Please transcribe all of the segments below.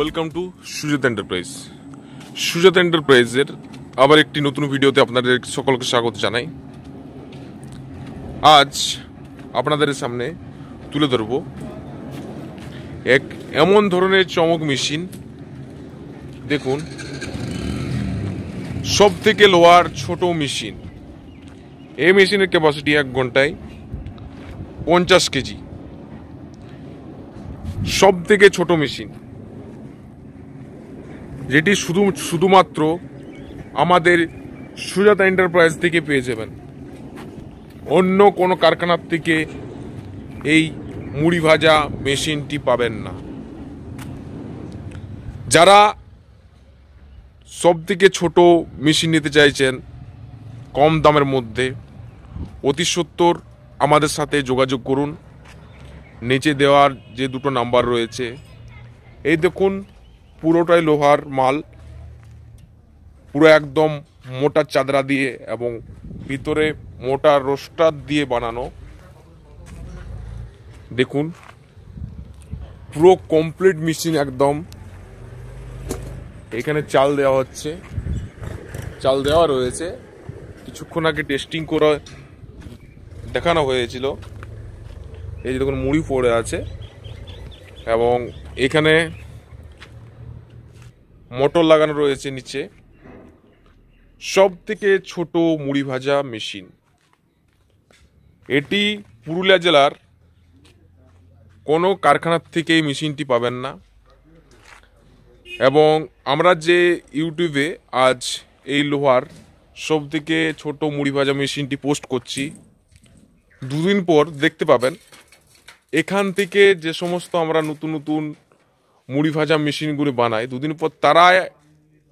Welcome to সুজাত enterprise. সুজাত এন্টারপ্রাইজের আবার একটি নতুন ভিডিওতে আপনাদের সকলকে স্বাগত জানাই। আজ আপনাদের সামনে তুলে ধরব এক এমন ধরনের চমক মেশিন। দেখুন, সব থেকে লোয়ার ছোট মেশিন। এই মেশিনের ক্যাপাসিটি 1 ঘন্টায় 50 কেজি। সব থেকে ছোট মেশিন, যেটি শুধুমাত্র আমাদের সুজাত এন্টারপ্রাইজ থেকে পেয়ে যাবেন। অন্য কোনো কারখানার থেকে এই মুড়ি ভাজা মেশিনটি পাবেন না। যারা সব থেকে ছোট মেশিন নিতে চাইছেন কম দামের মধ্যে, অতি সত্বর আমাদের সাথে যোগাযোগ করুন। নিচে দেওয়ার যে দুটো নাম্বার রয়েছে, এই দেখুন পুরোটাই লোহার মাল, পুরো একদম মোটা চাদরা দিয়ে এবং ভিতরে মোটা রোস্টার দিয়ে বানানো। দেখুন পুরো কমপ্লিট মেশিন একদম। এখানে চাল দেওয়া হচ্ছে, চাল দেওয়া রয়েছে। কিছুক্ষণ আগে টেস্টিং করে দেখানো হয়েছিল। এই যে দেখুন মুড়ি পড়ে আছে এবং এখানে মোটর লাগানো রয়েছে নিচে। সব থেকে ছোট মুড়ি ভাজা মেশিন এটি। পুরুলিয়া জেলার কোনো কারখানার থেকে এই মেশিনটি পাবেন না। এবং আমরা যে ইউটিউবে আজ এই লোহার সব থেকে ছোট মুড়ি ভাজা মেশিনটি পোস্ট করছি, দুদিন পর দেখতে পাবেন এখান থেকে যে সমস্ত আমরা নতুন নতুন মুড়ি ভাজা মেশিনগুলি বানাই, দুদিন পর তারা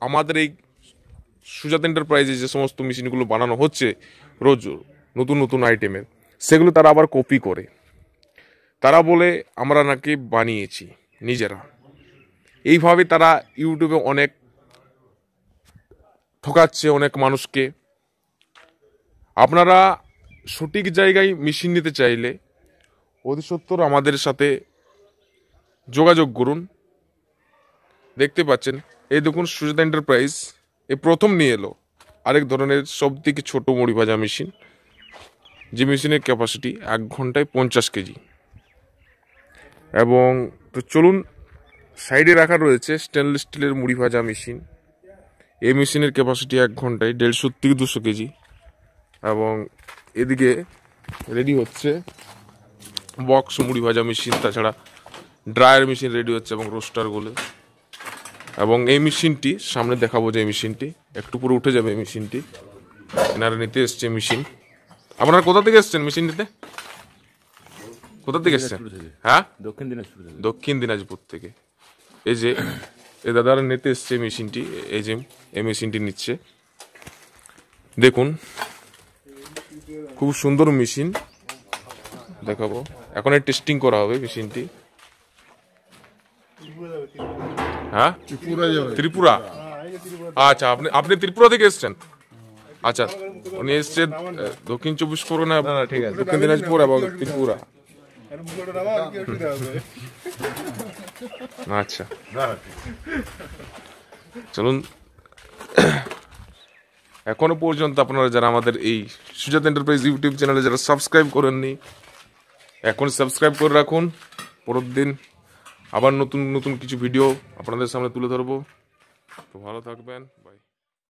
আমাদের এই সুজাত এন্টারপ্রাইজে যে সমস্ত মেশিনগুলো বানানো হচ্ছে রোজ নতুন নতুন আইটেমের, সেগুলো তারা আবার কপি করে। তারা বলে আমরা নাকি বানিয়েছি নিজেরা। এইভাবে তারা ইউটিউবে অনেক ঠকাচ্ছে অনেক মানুষকে। আপনারা সঠিক জায়গায় মেশিন নিতে চাইলে অতি সত্বর আমাদের সাথে যোগাযোগ করুন। দেখতে পাচ্ছেন এই দেখুন সুজাত এন্টারপ্রাইজ এই প্রথম নিয়ে এলো আরেক ধরনের সব থেকে ছোট মুড়ি ভাজা মেশিন, যে মেশিনের ক্যাপাসিটি 1 ঘন্টায় 50 কেজি। এবং তো চলুন, সাইডে রাখা রয়েছে স্টেনলেস স্টিলের মুড়ি ভাজা মেশিন। এই মেশিনের ক্যাপাসিটি 1 ঘন্টায় 150 থেকে 200 কেজি। এবং এদিকে রেডি হচ্ছে বক্স মুড়ি ভাজা মেশিন, তাছাড়া ড্রায়ার মেশিন রেডি হচ্ছে এবং রোস্টারগুলো। এবং এই মেশিনটি সামনে দেখাবো, যে এই মেশিনটি একটু পুরো উঠে যাবে। এই মেশিনটি এনারা নিতে এসছে মেশিন। আপনারা কোথা থেকে এসছেন মেশিন নিতে? কোথা থেকে এসছেন? হ্যাঁ, দক্ষিণ দিনাজপুর থেকে। এই যে এই দাদারা নিতে এসছে মেশিনটি, এই যে এই মেশিনটি নিচ্ছে। দেখুন খুব সুন্দর মেশিন, দেখাবো। এখন টেস্টিং করা হবে মেশিনটি। হ্যাঁ, ত্রিপুরা। আচ্ছা, আপনি ত্রিপুরা থেকে এসছেন? আচ্ছা, উনি এসছেন দক্ষিণ 24 পরগনা, ঠিক আছে, দক্ষিণ দিনাজপুর এবং ত্রিপুরা। আচ্ছা চলুন, এখনো পর্যন্ত আপনারা যারা আমাদের এই সুজাত এন্টারপ্রাইজ ইউটিউব চ্যানেলে যারা সাবস্ক্রাইব করেননি, এখন সাবস্ক্রাইব করে রাখুন। পরের দিন আবার নতুন নতুন কিছু ভিডিও আপনাদের সামনে তুলে ধরবো। তো ভালো থাকবেন, বাই।